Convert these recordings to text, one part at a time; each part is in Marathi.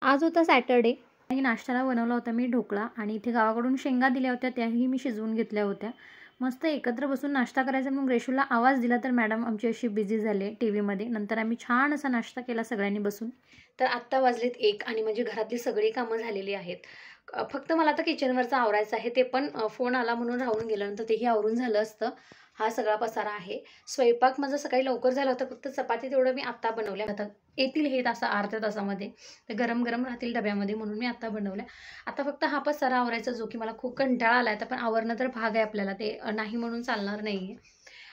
आज होता सॅटर्डे आणि नाश्त्याला बनवला होता मी ढोकळा आणि इथे गावाकडून शेंगा दिल्या होत्या, त्याही मी शिजवून घेतल्या होत्या. मस्त एकत्र बसून नाश्ता करायचा. मग रेशूला आवाज दिला तर मॅडम आमची अशी बिझी झाली टीव्हीमध्ये. नंतर आम्ही छान असा नाश्ता केला सगळ्यांनी बसून. तर आत्ता वाजलेत 1 आणि माझी घरातली सगळी कामं झालेली आहेत. फक्त मला आता किचनवरचं आवरायचं आहे. ते पण फोन आला म्हणून राहून गेलं, नंतर तेही आवरून झालं असतं. हा सगळा पसारा आहे. स्वयंपाक माझा सकाळी लवकर झाला होता. फक्त चपाती तेवढं मी आत्ता बनवल्या. आता येतील हे अर्ध्या तासामध्ये. तर गरम गरम राहतील डब्यामध्ये म्हणून मी आत्ता बनवल्या. आता फक्त हा पसारा आवरायचा जो की मला खूप कंटाळा आला आहे. पण आवरणं तर भाग आहे आपल्याला, ते नाही म्हणून चालणार नाही आहे.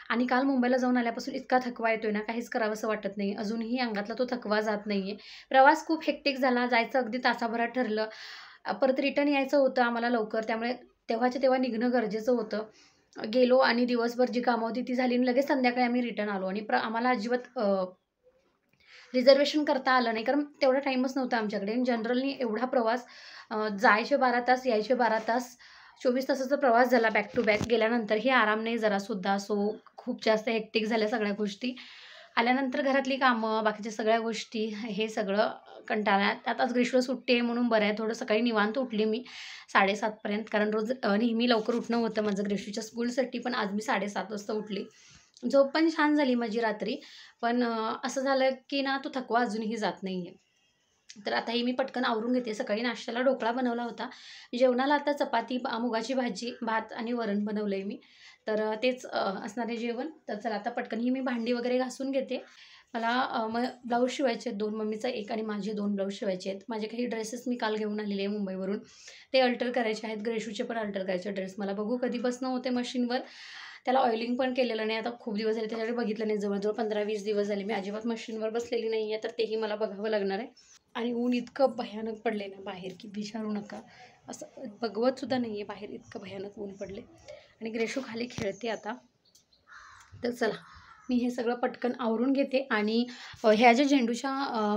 आणि काल मुंबईला जाऊन आल्यापासून इतका थकवा येतोय ना, काहीच करावंसं वाटत नाही. अजूनही अंगातला तो थकवा जात नाही आहे. प्रवास खूप हेक्टिक झाला. जायचं अगदी तासाभरात ठरलं. परत रिटर्न यायचं होतं आम्हाला लवकर, त्यामुळे तेव्हाच्या तेव्हा निघणं गरजेचं होतं. गेलो आणि दिवसभर जी कामं होती ती झाली आणि लगेच संध्याकाळी आम्ही रिटर्न आलो आणि आम्हाला अजिबात रिझर्वेशन करता आलं नाही, कारण तेवढा टाईमच नव्हता आमच्याकडे. जनरलनी एवढा प्रवास, जायचे 12 तास, यायचे 12 तास, 24 तासाचा प्रवास झाला बॅक टू बॅक. गेल्यानंतरही आराम नाही जरासुद्धा. सो खूप जास्त हेक्टिक झाल्या सगळ्या गोष्टी. आल्यानंतर घरातली कामं, बाकीच्या सगळ्या गोष्टी, हे सगळं कंटाळा. आताच ग्रीष्म सुट्टी आहे म्हणून बरं आहे. थोडं सकाळी निवांत उठली मी 7:30 पर्यंत, कारण रोज नेहमी लवकर उठणं होतं माझं ग्रीष्मच्या स्कूलसाठी. पण आज मी 7:30 वाजता उठली. झोप पण छान झाली माझी रात्री. पण असं झालं की ना, तो थकवा अजूनही जात नाही आहे. तर आताही मी पटकन आवरून घेते. सकाळी नाश्त्याला ढोकळा बनवला होता. जेवणाला आता चपाती, मुगाची भाजी, भात आणि वरण बनवलं आहे मी. तर तेच असणार आहे जेवण. तर चला आता पटकन ही मी भांडी वगैरे घासून घेते. मला मग ब्लाऊज शिवायचे आहेत 2, मम्मीचा 1 आणि माझे 2 ब्लाऊज शिवायचे आहेत. माझे काही ड्रेसेस मी काल घेऊन आलेले आहे मुंबईवरून, ते अल्टर करायचे आहेत. ग्रेशूचे पण अल्टर करायचे ड्रेस. मला बघू कधी बसणं होते मशीनवर. त्याला ऑइलिंग पण केलेलं नाही. आता खूप दिवस झाले त्याच्याकडे बघितलं नाही. जवळजवळ 15-20 दिवस झाले मी अजिबात मशीनवर बसलेली नाही आहे. तर तेही मला बघावं लागणार आहे. आणि ऊन इतकं भयानक पडले ना बाहेर की विचारू नका. असं बघवतसुद्धा नाही आहे बाहेर, इतकं भयानक ऊन पडले. आणि ग्रेशू खाली खेळते आता. तर चला मी हे सगळं पटकन आवरून घेते. आणि ह्या ज्या झेंडूच्या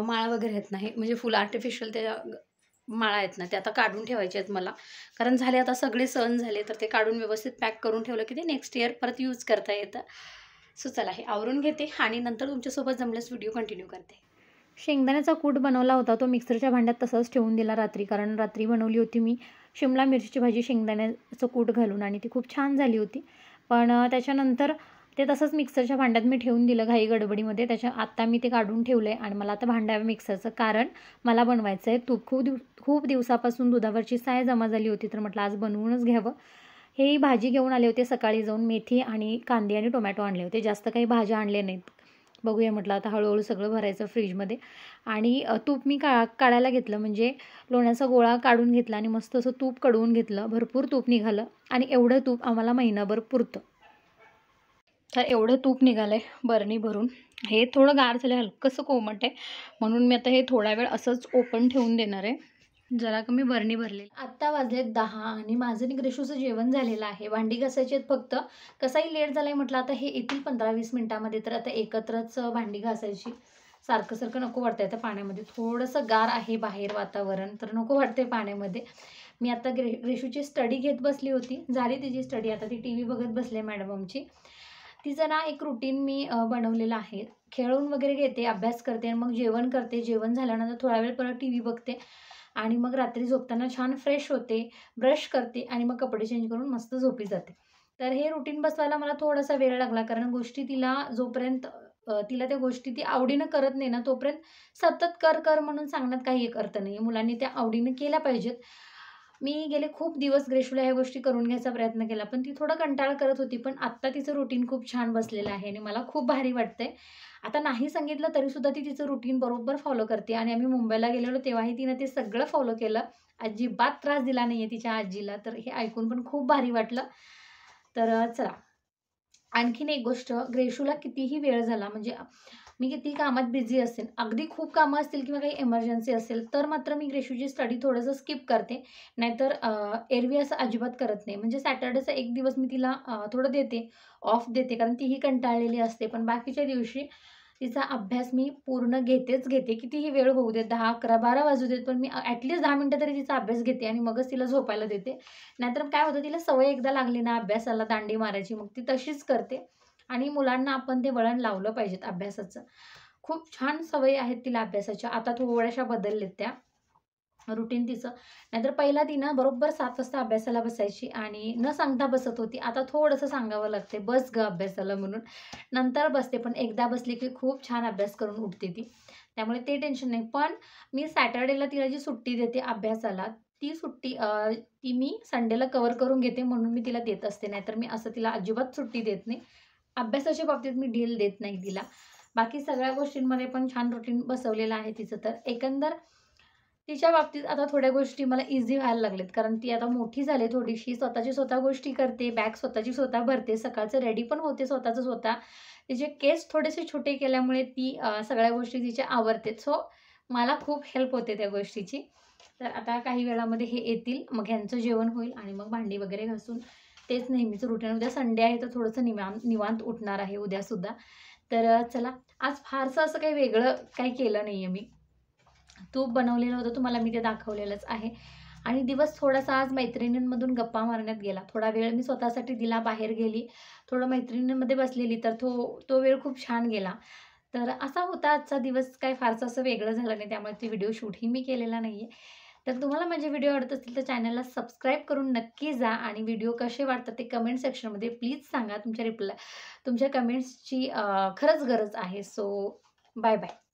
माळा वगैरे आहेत ना, हे म्हणजे फुलं आर्टिफिशियल त्या माळा आहेत ना, ते आता काढून ठेवायचे आहेत मला. कारण झाले आता सगळे सण झाले, तर ते काढून व्यवस्थित पॅक करून ठेवलं की ते नेक्स्ट इयर परत यूज करता येतं. सो चला हे आवरून घेते आणि नंतर तुमच्यासोबत जमल्यास व्हिडिओ कंटिन्यू करते. शेंगदाण्याचा कूट बनवला होता, तो मिक्सरच्या भांड्यात तसाच ठेवून दिला रात्री, कारण रात्री बनवली होती मी शिमला मिरचीची भाजी शेंगदाण्याचं कूट घालून आणि ती खूप छान झाली होती. पण त्याच्यानंतर ते तसंच मिक्सरच्या भांड्यात मी ठेवून दिलं घाई गडबडीमध्ये. आत्ता मी ते काढून ठेवलं आहे आणि मला आता भांडावं मिक्सरचं, कारण मला बनवायचं आहे तूप. खूप दिवसापासून दुधावरची साय जमा झाली होती, तर म्हटलं आज बनवूनच घ्यावं. हे भाजी घेऊन आले होते सकाळी जाऊन, मेथी आणि कांदे आणि टोमॅटो आणले होते. जास्त काही भाज्या आणल्या नाहीत. बघूया म्हटलं आता हळूहळू सगळं भरायचं फ्रीजमध्ये. आणि तूप मी काढायला घेतलं, म्हणजे लोण्याचा गोळा काढून घेतला आणि मस्त असं तूप कढवून घेतलं. भरपूर तूप निघालं आणि एवढं तूप आम्हाला महिनाभर पुरतं. तर एवढं तूप निघालं आहे बरणी भरून. हे थोडं गार झालं, हलकंसं कोमट आहे, म्हणून मी आता हे थोडा वेळ असंच ओपन ठेवून देणार आहे. जरा कमी बरणी भरलेली. आत्ता वाजलेत 10 आणि माझं आणि ग्रेशूचं जेवण झालेलं आहे. भांडी घासायची आहेत फक्त. कसाही लेट झाला आहे म्हटलं, आता हे येतील 15-20 मिनटामध्ये, तर आता एकत्रच भांडी घासायची. सारखं सारखं नको वाटतं आहे. आता पाण्यामध्ये थोडंसं गार आहे बाहेर वातावरण, तर नको वाटते पाण्यामध्ये. मी आता ग्रेशूची स्टडी घेत बसली होती. झाली तिची स्टडी. आता ती टी व्ही बघत बसले मॅडम आमची. तिचं ना एक रुटीन मी बनवलेलं आहे. खेळून वगैरे घेते, अभ्यास करते आणि मग जेवण करते. जेवण झाल्यानंतर थोडा वेळ परत टी व्ही बघते आणि मग रात्री झोपताना छान फ्रेश होते, ब्रश करते आणि मग कपडे चेंज करून मस्त झोपी जाते. तर हे रुटीन बसवायला मला थोडासा वेळ लागला, कारण गोष्टी तिला जोपर्यंत तिला त्या गोष्टी ती आवडीनं करत नाही ना, तोपर्यंत सतत कर कर म्हणून सांगण्यात काही एक अर्थ नाही. मुलांनी त्या आवडीनं केल्या पाहिजेत. मी गेले खूप दिवस ग्रेशूला ह्या गोष्टी करून घ्यायचा प्रयत्न केला, पण ती थोडं कंटाळा करत होती. पण आत्ता तिचं रुटीन खूप छान बसलेलं आहे आणि मला खूप भारी वाटतंय. आता नाही सांगितलं तरीसुद्धा ती तिचं रुटीन बरोबर फॉलो करते आणि आम्ही मुंबईला गेलेलो तेव्हाही तिनं ते सगळं फॉलो केलं. अजिबात त्रास दिला नाही आहे तिच्या आजीला. तर हे ऐकून पण खूप भारी वाटलं. तर चला आणखीन एक गोष्ट, ग्रेशूला कितीही वेळ झाला, म्हणजे मी किती कामात बिझी असेल, अगदी खूप कामं असतील किंवा काही इमर्जन्सी असेल, तर मात्र मी ग्रेशूची स्टडी थोडंसं स्किप करते. नाहीतर एरवी असं अजिबात करत नाही. म्हणजे सॅटर्डेचा एक दिवस मी तिला थोडं देते, ऑफ देते, कारण तीही कंटाळलेली असते. पण बाकीच्या दिवशी तिचा अभ्यास मी पूर्ण घेते. कितीही वेळ होऊ देत, 10, 11, 12 वाजू देत, पण मी ॲटलीस्ट 10 मिनिटं तरी तिचा अभ्यास घेते आणि मगच तिला झोपायला देते. नाहीतर काय होतं, तिला सवय एकदा लागली ना अभ्यासाला, दांडी मारायची, मग ती तशीच करते. आणि मुलांना आपण ते वळण लावलं पाहिजेत अभ्यासाचं. खूप छान सवयी आहेत तिला अभ्यासाच्या. आता थोड्याशा बदललेत त्या. रुटीन तिचं. नाहीतर पहिला ती ना बरोबर 7 वाजता अभ्यासाला बसायची आणि न सांगता बसत होती. आता थोडंसं सांगावं लागते, "बस गं अभ्यासाला" म्हणून. नंतर बसते, पण एकदा बसली की खूप छान अभ्यास करून उठते ती. त्यामुळे ते टेन्शन नाही. पण मी सॅटर्डेला तिला जी सुट्टी देते अभ्यासाला, ती सुट्टी ती मी संडेला कव्हर करून घेते म्हणून मी तिला देत असते. नाहीतर मी असं तिला अजिबात सुट्टी देत नाही. अभ्यासाच्या बाबतीत मी ढील देत नाही तिला. बाकी सगळ्या गोष्टींमध्ये पण छान रुटीन बसवलेलं आहे तिचं. तर एकंदर तिच्या बाबतीत आता थोड्या गोष्टी मला ईझी व्हायला लागल्यात. कारण ती आता मोठी झाली थोडीशी. स्वतःची स्वतः गोष्टी करते, बॅग स्वतःची स्वतः भरते, सकाळचं रेडी पण होते स्वतःचं स्वतः. तिचे केस थोडेसे छोटे केल्यामुळे ती सगळ्या गोष्टी तिच्या आवरते. सो मला खूप हेल्प होते त्या गोष्टीची. तर आता काही वेळामध्ये हे येतील, मग ह्यांचं जेवण होईल आणि मग भांडी वगैरे घासून तेच नेहमीचं रुटीन. उद्या संडे आहे तर थोडंसं निवांत उठणार आहे उद्यासुद्धा. तर चला, आज फारसं असं काही वेगळं काही केलं नाही आहे मी. तूप बनवलेलं होतं तुम्हाला मी ते दाखवलेलंच आहे. आणि दिवस थोडासा आज मैत्रिणींमधून गप्पा मारण्यात गेला. थोडा वेळ मी स्वतःसाठी दिला, बाहेर गेली, थोडं मैत्रिणींमध्ये बसलेली, तर तो वेळ खूप छान गेला. तर असा होता आजचा दिवस. काही फारसं असं वेगळं झालं नाही, त्यामुळे ते व्हिडिओ शूटही मी केलेला नाही आहे. तर तुम्हाला माझे व्हिडिओ आवडत असतील तर चॅनलला सबस्क्राईब करून नक्की जा आणि व्हिडिओ कसे वाटतात ते कमेंट सेक्शनमध्ये प्लीज सांगा. तुमच्या कमेंट्सची खरंच गरज आहे. So bye bye.